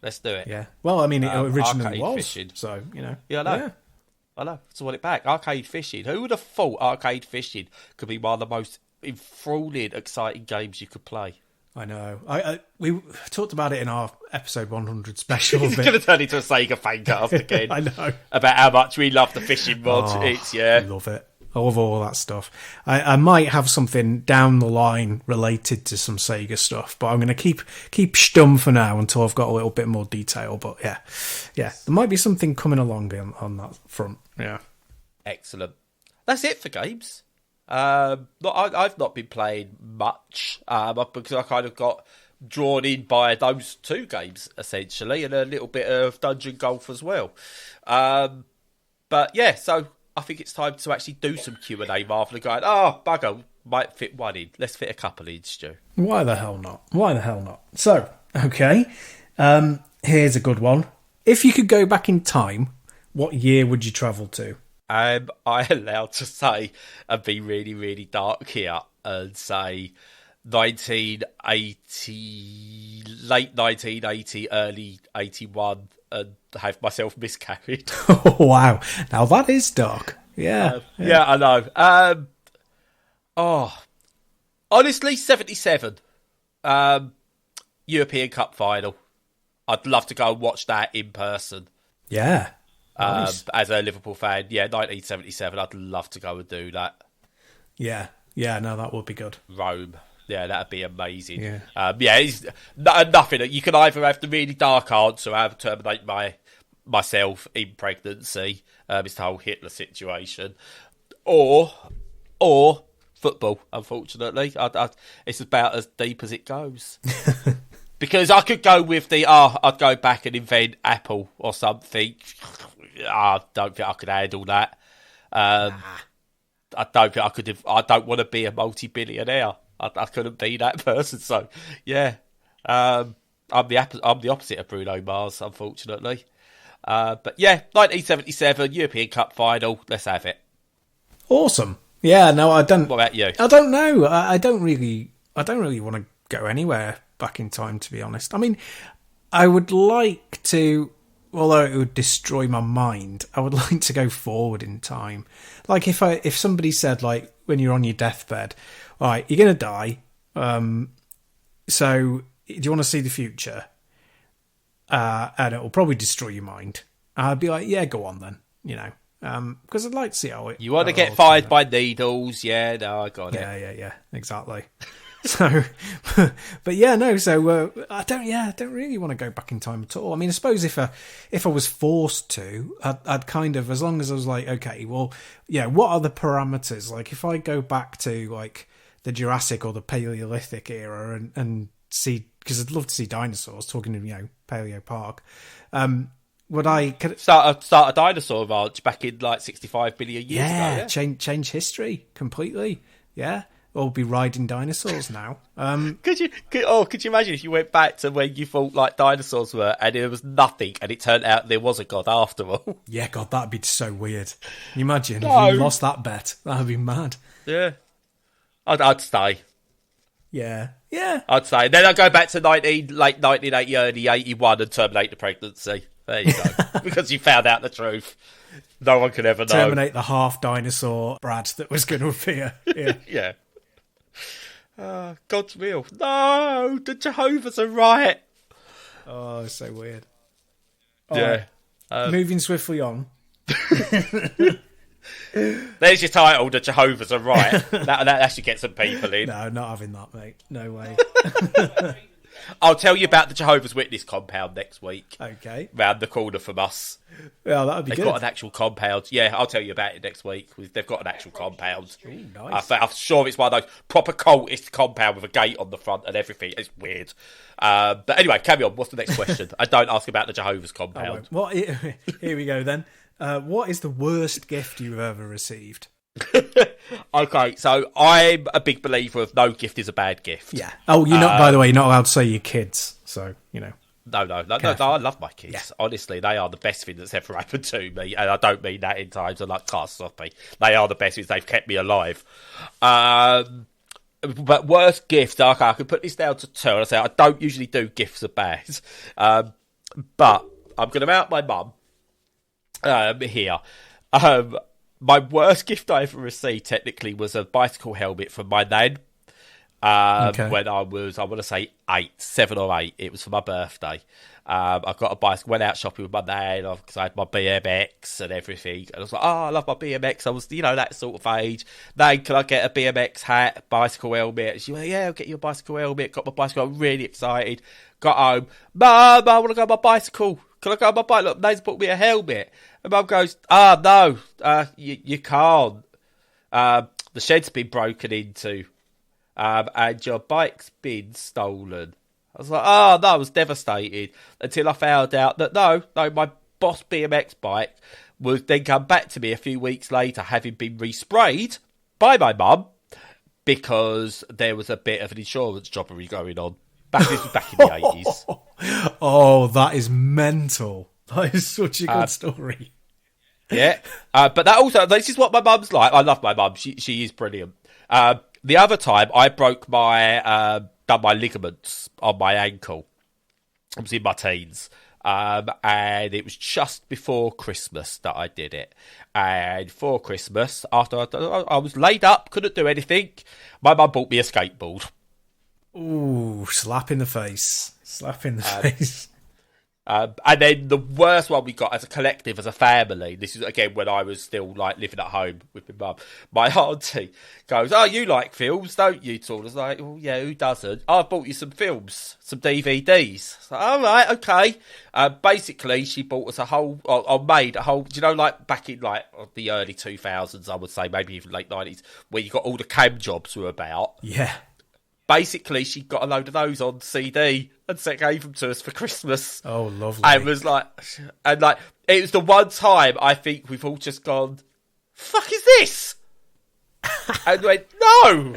Let's do it. Yeah. Well, I mean, it originally was. Fishing. So Yeah, I know. Yeah. I know. So want it back. Arcade fishing. Who would have thought arcade fishing could be one of the most enthralling, exciting games you could play? I know. We talked about it in our episode 100 special. It's going to turn into a Sega fancast again. I know. About how much we love the fishing mod. I love it. I love all that stuff. I might have something down the line related to some Sega stuff, but I'm going to keep stum for now until I've got a little bit more detail. But yeah, there might be something coming along on that front. Yeah, excellent. That's it for games. I've not been playing much because I kind of got drawn in by those two games essentially, and a little bit of Dungeon Golf as well. But yeah, so I think it's time to actually do some Q&A rather than going, bugger, might fit one in. Let's fit a couple in, Stu. Why the hell not? So, okay, here's a good one. If you could go back in time, what year would you travel to? Am I allowed to say and be really, really dark here and say 1980, late 1980, early 81, and have myself miscarried? Oh, wow. Now that is dark. Yeah. Yeah, I know. Honestly, 77. European Cup final. I'd love to go and watch that in person. Yeah. Nice. As a Liverpool fan, 1977. I'd love to go and do that. Yeah, no, that would be good. Rome, that'd be amazing. Yeah, it's nothing. You can either have the really dark answer, I have terminate myself in pregnancy. It's the whole Hitler situation, or football. Unfortunately, it's about as deep as it goes. Because I could go with I'd go back and invent Apple or something. I don't think I could handle that. I don't think I could. I don't want to be a multi-billionaire. I couldn't be that person. So, yeah. I'm the opposite of Bruno Mars, unfortunately. But yeah, 1977 European Cup final. Let's have it. Awesome. Yeah. No, I don't. What about you? I don't know. I don't really want to go anywhere back in time, to be honest. I mean, I would like to, although it would destroy my mind, I would like to go forward in time. Like if somebody said, like, when you're on your deathbed, all right, you're going to die, so do you want to see the future? And it will probably destroy your mind. I'd be like, yeah, go on then, because I'd like to see how it... You want to get fired by needles? Yeah, no, I got it. Yeah, exactly. So, but yeah, no. So I don't really want to go back in time at all. I mean, I suppose if I was forced to, I'd kind of, as long as I was like, okay, well, yeah, what are the parameters? Like, if I go back to like the Jurassic or the Paleolithic era and see, because I'd love to see dinosaurs. Talking to Paleo Park, would I start a dinosaur ranch back in like 65 billion years ago? Yeah, change history completely. Yeah. We'll be riding dinosaurs now. Could you imagine if you went back to when you thought like dinosaurs were and there was nothing and it turned out there was a god after all? Yeah, God, that'd be so weird. Can you imagine if you lost that bet? That'd be mad. Yeah. I'd stay. Yeah. I'd stay. Then I'd go back to late 1980, early 81 and terminate the pregnancy. There you go. Because you found out the truth. No one could ever know. Terminate the half dinosaur Brad that was going to appear. Yeah. Yeah. God's will. No, the Jehovah's are right. Oh, it's so weird. Yeah. Right. Moving swiftly on. There's your title, the Jehovah's are right. that actually gets some people in. No, not having that, mate. No way. I'll tell you about the Jehovah's Witness compound next week. Okay. Round the corner from us. Yeah, that would be good. They've got an actual compound. Yeah, I'll tell you about it next week. They've got an actual compound. Ooh, nice. I'm sure it's one of those proper cultist compound with a gate on the front and everything. It's weird. But anyway, carry on. What's the next question? I don't ask about the Jehovah's compound. Well, here we go then. What is the worst gift you've ever received? Okay, so I'm a big believer of no gift is a bad gift. Yeah. Oh, you're not. By the way, you're not allowed to say your kids. So No. I love my kids. Yeah. Honestly, they are the best thing that's ever happened to me, and I don't mean that in times of like catastrophe. They are the best things. They've kept me alive. But worst gift, okay, I can put this down to two. I say I don't usually do gifts are bad, but I'm going to out my mum here. Um, my worst gift I ever received technically was a bicycle helmet from my nan. Okay. When I want to say 7 or 8. It was for my birthday. I got a bicycle, went out shopping with my nan because I had my BMX and everything. And I was like, oh, I love my BMX. I was, that sort of age. Nan, can I get a BMX hat, bicycle helmet? And she went, yeah, I'll get you a bicycle helmet. Got my bicycle. I'm really excited. Got home. Mum, I want to go on my bicycle. Can I go on my bike? Look, Nan's bought me a helmet. And Mum goes, no, you can't. The shed's been broken into. And your bike's been stolen. I was like, no, I was devastated until I found out that no, my Boss BMX bike would then come back to me a few weeks later, having been resprayed by my mum because there was a bit of an insurance jobbery going on. This was back in the 80s. Oh, that is mental. That is such a good story. Yeah, but this is what my mum's like. I love my mum. She is brilliant. The other time, I broke my ligaments on my ankle. I was in my teens. And it was just before Christmas that I did it. And for Christmas, after I was laid up, couldn't do anything, my mum bought me a skateboard. Ooh, slap in the face. Slap in the face. And then the worst one we got as a collective, as a family, this is again when I was still like living at home with my mum. My auntie goes, oh, you like films, don't you? I was like, oh yeah, who doesn't? Oh, I bought you some films, some DVDs. So, all right, okay. Basically, she bought us made a whole, like back in like the early 2000s, I would say, maybe even late 90s, where you got all the cam jobs were about. Yeah. Basically, she got a load of those on CD and gave them to us for Christmas. Oh, lovely. And was it was the one time I think we've all just gone, fuck is this? And went, no,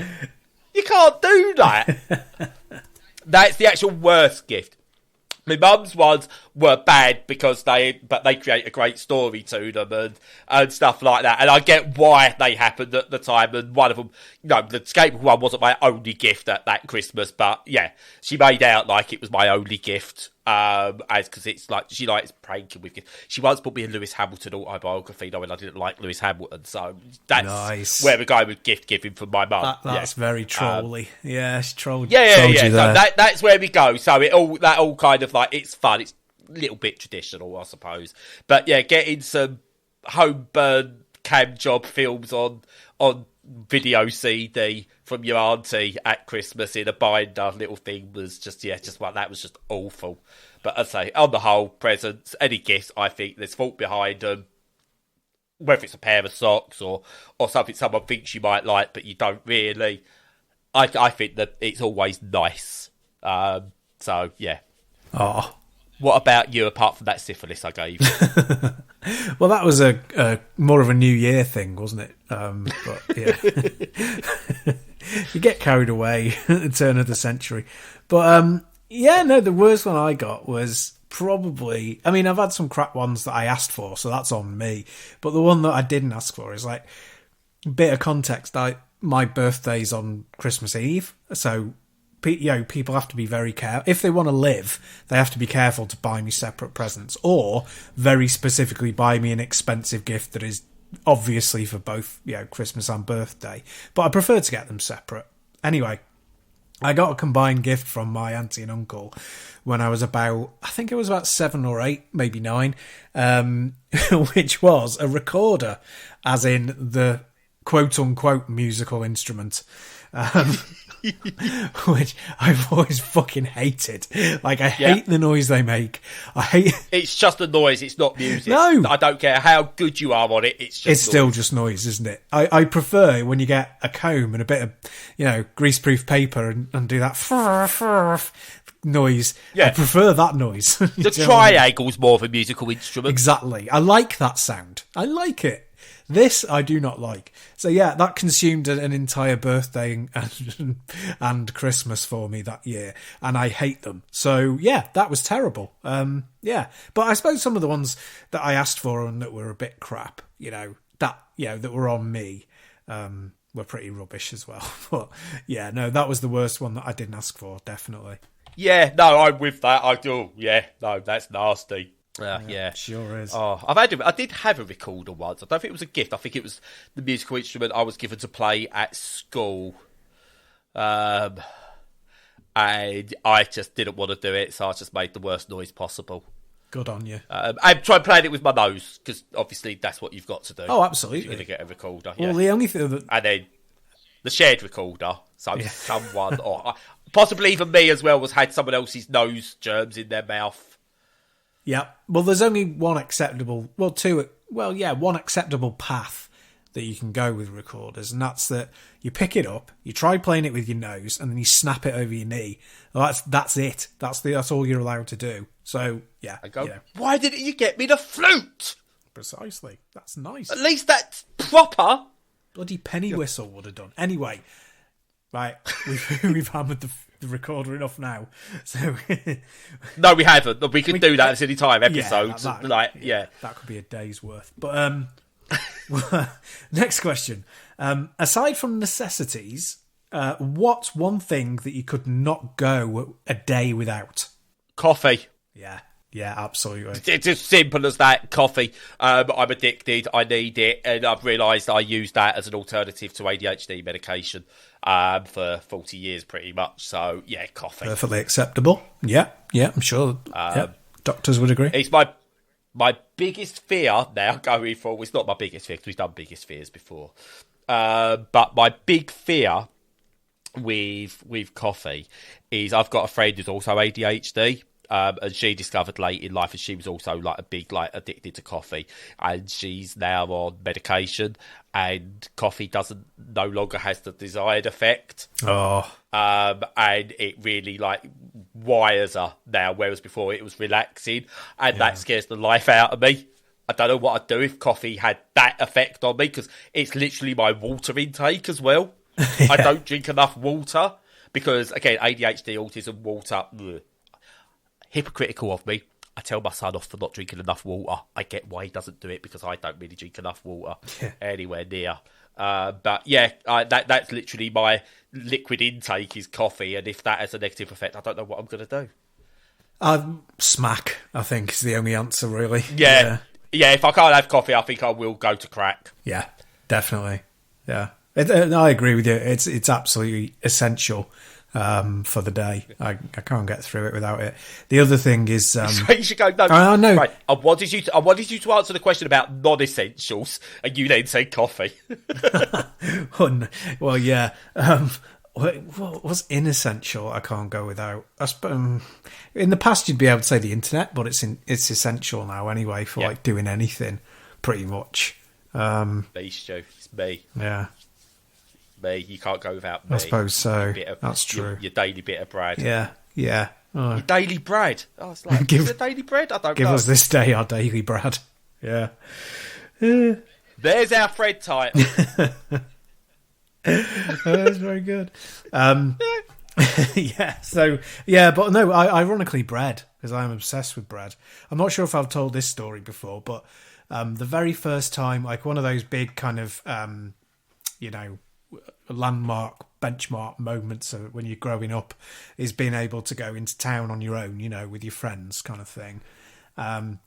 you can't do that. That's the actual worst gift. My mum's ones were bad because they create a great story to them and stuff like that. And I get why they happened at the time. And one of them, the skateboard one wasn't my only gift at that Christmas. But yeah, she made out like it was my only gift. Because it's like she likes pranking with gifts. She once bought me a Lewis Hamilton autobiography, knowing I didn't like Lewis Hamilton. So that's nice. Where we're going with gift giving from my mum. That's very trolly. Yeah, she trolled. Yeah. So that's where we go. So that all kind of like, it's fun. It's a little bit traditional, I suppose. But yeah, getting some home burn cam job films on video CD from your auntie at Christmas in a binder little thing was just like that was just awful. But I'd say on the whole, presents, any gifts, I think there's thought behind them. Whether it's a pair of socks or something someone thinks you might like but you don't really. I think that it's always nice. So yeah. Oh. What about you, apart from that syphilis I gave you? Well, that was a more of a New Year thing, wasn't it? But yeah, you get carried away at the turn of the century. But the worst one I got was probably. I mean, I've had some crap ones that I asked for, so that's on me. But the one that I didn't ask for is like bit of context. My birthday's on Christmas Eve, so. People have to be very careful. If they want to live, they have to be careful to buy me separate presents or very specifically buy me an expensive gift that is obviously for both, Christmas and birthday. But I prefer to get them separate. Anyway, I got a combined gift from my auntie and uncle when I was about 7 or 8, maybe 9, which was a recorder, as in the quote-unquote musical instrument. Which I've always fucking hated. Like, I hate the noise they make. It's just a noise, it's not music. No. I don't care how good you are on it, it's still just noise, isn't it? I prefer when you get a comb and a bit of, greaseproof paper and do that noise. Yeah. I prefer that noise. The triangle's more of a musical instrument. Exactly. I like that sound. I like it. This I do not like. So yeah, that consumed an entire birthday and Christmas for me that year, and I hate them. So yeah, that was terrible. But I suppose some of the ones that I asked for and that were a bit crap, that were on me, were pretty rubbish as well. But yeah, no, that was the worst one that I didn't ask for, definitely. Yeah, no, I'm with that. I do. Yeah, no, that's nasty. Yeah. Sure is. Oh, I did have a recorder once. I don't think it was a gift. I think it was the musical instrument I was given to play at school. And I just didn't want to do it, so I just made the worst noise possible. Good on you. I tried playing it with my nose, because obviously that's what you've got to do. Oh, absolutely. You're going to get a recorder. Well, yeah. the only thing that... And then the shared recorder, so someone, or possibly even me as well, had someone else's nose germs in their mouth. Yeah. Well, there's only one acceptable... Well, one acceptable path that you can go with recorders, and that's that you pick it up, you try playing it with your nose, and then you snap it over your knee. Well, that's it. That's all you're allowed to do. So, yeah. I go, why didn't you get me the flute? Precisely. That's nice. At least that's proper. Bloody penny whistle would have done. Anyway, right, we've hammered the recorder enough now. So no, we haven't. We can do that at any time. Episodes, that could be a day's worth. But next question. Aside from necessities, what's one thing that you could not go a day without? Coffee. Yeah, absolutely. It's as simple as that. Coffee. I'm addicted. I need it, and I've realised I use that as an alternative to ADHD medication for 40 years, pretty much. So yeah, coffee. Perfectly acceptable. Yeah, I'm sure. Doctors would agree. It's my biggest fear now going forward. It's not my biggest fear because we've done biggest fears before, but my big fear with coffee is I've got a friend who's also ADHD. And she discovered late in life, and she was also like a big addicted to coffee, and she's now on medication, and coffee no longer has the desired effect. And it really wires her now, whereas before it was relaxing, and that scares the life out of me. I don't know what I'd do if coffee had that effect on me, because it's literally my water intake as well. I don't drink enough water because, again, ADHD, autism, water. Bleh. Hypocritical of me. I tell my son off for not drinking enough water. I get why he doesn't do it, because I don't really drink enough water anywhere near. But yeah, that's literally my liquid intake is coffee, and if that has a negative effect, I don't know what I'm going to do. Smack, I think, is the only answer, really. Yeah, if I can't have coffee, I think I will go to crack. Yeah, definitely. Yeah. I agree with you. It's absolutely essential for the day. I can't get through it without it. The other thing is, you should go. No, I know. Right, I wanted you to answer the question about non-essentials, and you then said coffee. Well, yeah. What was inessential? I can't go without. In the past, you'd be able to say the internet, but it's essential now anyway for doing anything, pretty much. Me, Stu. It's me. Yeah. Me, you can't go without me. I suppose so. That's true. Your daily bit of bread. Yeah. Oh. Your daily bread. Oh, it's like, is it daily bread? I don't know. Give us this day our daily bread. Yeah. There's our Fred title. That's very good. But no, ironically, bread, because I'm obsessed with bread. I'm not sure if I've told this story before, but the very first time, one of those big kind of, landmark benchmark moments of when you're growing up is being able to go into town on your own, with your friends, kind of thing. And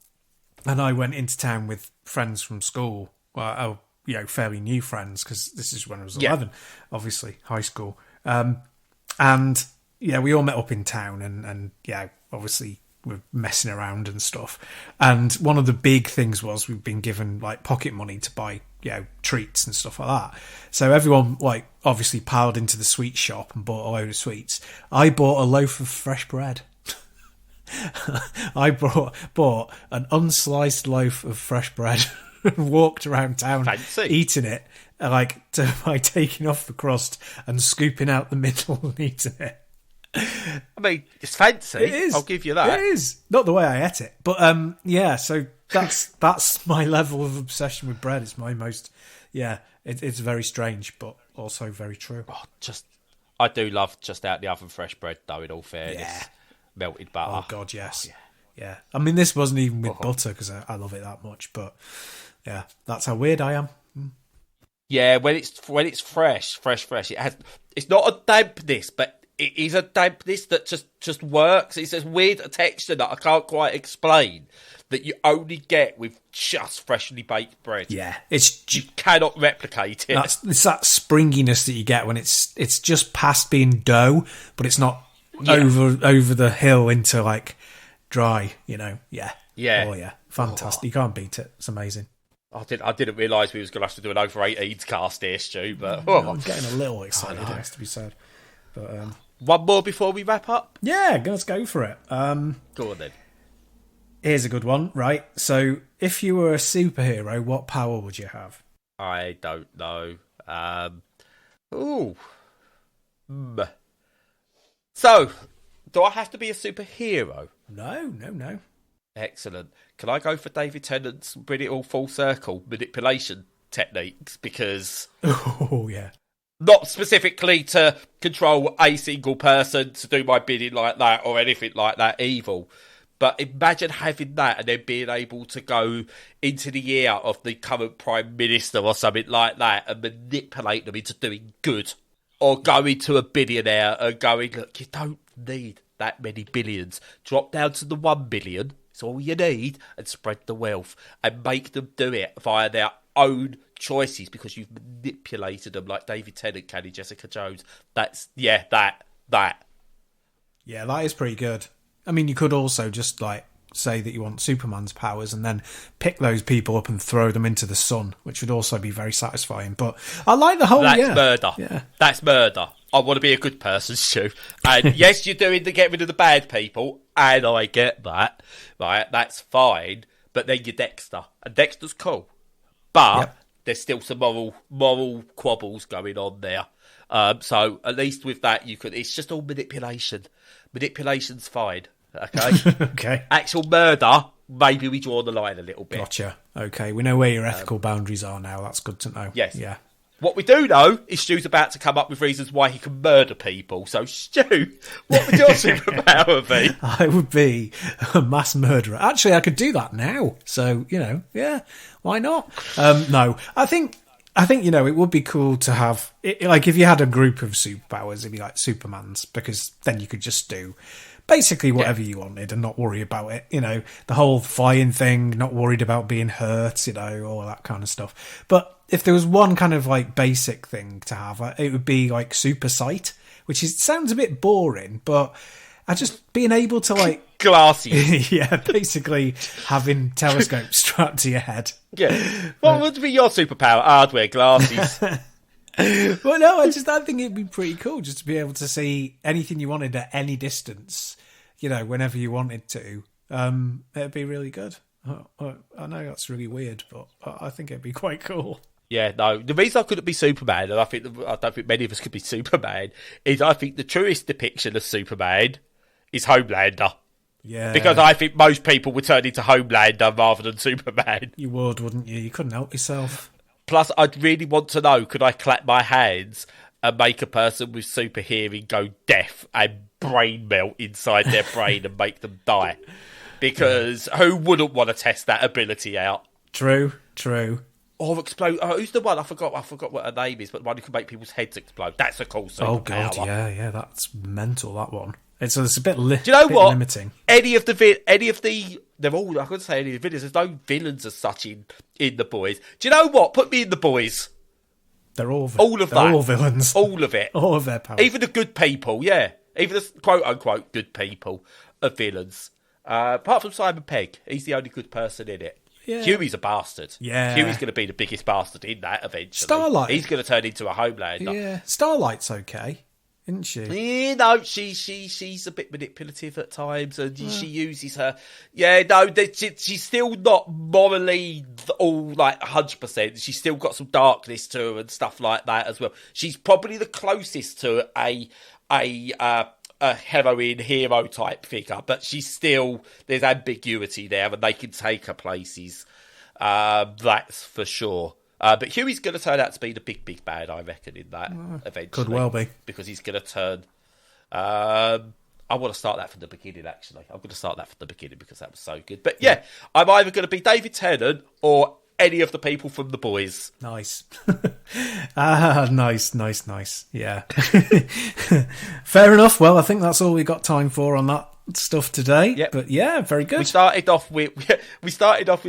I went into town with friends from school, fairly new friends, because this is when I was 11, obviously high school. And we all met up in town, and obviously we're messing around and stuff. And one of the big things was we've been given pocket money to buy treats and stuff like that. So everyone obviously piled into the sweet shop and bought a load of sweets. I bought a loaf of fresh bread. I bought an unsliced loaf of fresh bread and walked around town eating it, by taking off the crust and scooping out the middle and eating it. I mean, it's fancy. It is. I'll give you that. It is. Not the way I ate it, but so that's my level of obsession with bread. It's my most, it's very strange, but also very true. Oh, I do love just out the oven fresh bread, though, in all fairness. Melted butter. Oh, God, yes. Oh, yeah. I mean, this wasn't even with butter, because I love it that much, but yeah, that's how weird I am. Yeah, when it's fresh, it's not a dampness, but is a dampness that just works. It's this weird texture that I can't quite explain that you only get with just freshly baked bread. Yeah, You cannot replicate it. it's that springiness that you get when it's just past being dough, but it's not over the hill into like dry. Yeah. Yeah. Oh yeah, fantastic! You can't beat it. It's amazing. I didn't realise we was going to have to do an over 18s cast here, Stu. But I'm getting a little excited. It has to be said. But one more before we wrap up. yeah, let's go for it. Go on then. Here's a good one, right? So, if you were a superhero, what power would you have? I don't know. So, do I have to be a superhero? No. Excellent. Can I go for David Tennant's bring it all full circle manipulation techniques? Because Oh, yeah. not specifically to control a single person to do my bidding like that or anything like that evil. But imagine having that and then being able to go into the ear of the current Prime Minister or something like that and manipulate them into doing good. Or going to a billionaire and going, look, you don't need that many billions. Drop down to the 1 billion. It's all you need. And spread the wealth. And make them do it via their own choices because you've manipulated them like David Tennant can in Jessica Jones. That. Yeah, that is pretty good. I mean, you could also just like say that you want Superman's powers and then pick those people up and throw them into the sun, which would also be very satisfying. But I like the whole... That's murder. Yeah. That's murder. I want to be a good person, Stu. And yes, you're doing to get rid of the bad people, and I get that. Right, that's fine. But then you're Dexter. And Dexter's cool. But there's still some moral quabbles going on there. So at least with that, you could... It's just all manipulation. Manipulation's fine. Okay. Okay. Actual murder, maybe we draw the line a little bit. Gotcha. Okay, we know where your ethical boundaries are now. That's good to know. Yes. Yeah. What we do know is Stu's about to come up with reasons why he can murder people. So, Stu, what would your superpower be? I would be a mass murderer. Actually, I could do that now. So, yeah, why not? No, I think, it would be cool to have, like, if you had a group of superpowers, it'd be like Superman's, because then you could just do basically whatever you wanted and not worry about it. The whole flying thing, not worried about being hurt, all that kind of stuff. But if there was one kind of like basic thing to have, it would be like super sight, which sounds a bit boring, but I just being able to like glasses. Yeah, basically having telescopes strapped to your head. Yeah. What would be your superpower? Hardware, glasses. Well, no, I think it'd be pretty cool just to be able to see anything you wanted at any distance, whenever you wanted to. It'd be really good. I know that's really weird, but I think it'd be quite cool. Yeah, no. The reason I couldn't be Superman, and I don't think many of us could be Superman, is I think the truest depiction of Superman is Homelander. Yeah. Because I think most people would turn into Homelander rather than Superman. You would, wouldn't you? You couldn't help yourself. Plus, I'd really want to know, could I clap my hands and make a person with super hearing go deaf and brain melt inside their brain and make them die? Because who wouldn't want to test that ability out? True. Or explode. Oh, who's the one? I forgot what her name is, but the one who can make people's heads explode. That's a cool superpower. Oh, God, yeah, that's mental, that one. It's a bit, do you know what? Limiting. They're all, I couldn't say any of the villains. There's no villains as such in The Boys. Do you know what? Put me in The Boys. They're all all villains. All of it. All of their power. Even the good people, yeah. Even the quote-unquote good people are villains. Apart from Simon Pegg. He's the only good person in it. Yeah. Huey's a bastard. Yeah. Huey's going to be the biggest bastard in that eventually. Starlight. He's going to turn into a Homelander. Yeah. Starlight's okay, isn't she? Yeah, no, she's a bit manipulative at times, and she uses her. Yeah, no, she's still not morally all like 100%. She's still got some darkness to her and stuff like that as well. She's probably the closest to a heroine hero type figure, but there's ambiguity there, and they can take her places. That's for sure. But Huey's going to turn out to be the big bad, I reckon, in that eventually. Could well be. Because he's going to turn... I want to start that from the beginning, actually. I'm going to start that from the beginning because that was so good. But yeah, I'm either going to be David Tennant or any of the people from The Boys. Nice. Nice. Yeah. Fair enough. Well, I think that's all we got time for on that stuff today. Yep. But yeah, very good. We started off with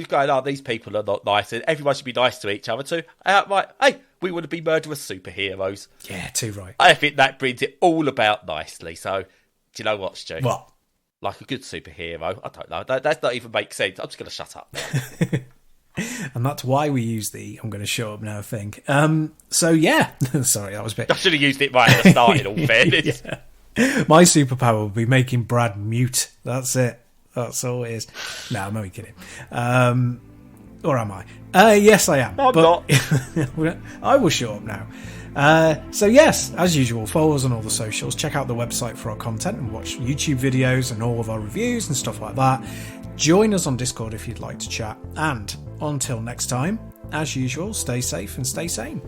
going, oh, these people are not nice, and everyone should be nice to each other too. Right, hey, we want to be murderous superheroes. Yeah, too right. I think that brings it all about nicely. So, do you know what, Stu? What? Like a good superhero. I don't know. That's not even make sense. I'm just going to shut up now. And that's why we use the I'm going to shut up now thing. So yeah, sorry, that was a bit... I should have used it right at the start, in all fairness. Yeah. My superpower would be making Brad mute. That's it. That's all it is. No, I'm only kidding. Or am I? Yes, I am. I'm not. I will shut up now. So yes, as usual, follow us on all the socials. Check out the website for our content and watch YouTube videos and all of our reviews and stuff like that. Join us on Discord if you'd like to chat. And until next time, as usual, stay safe and stay sane.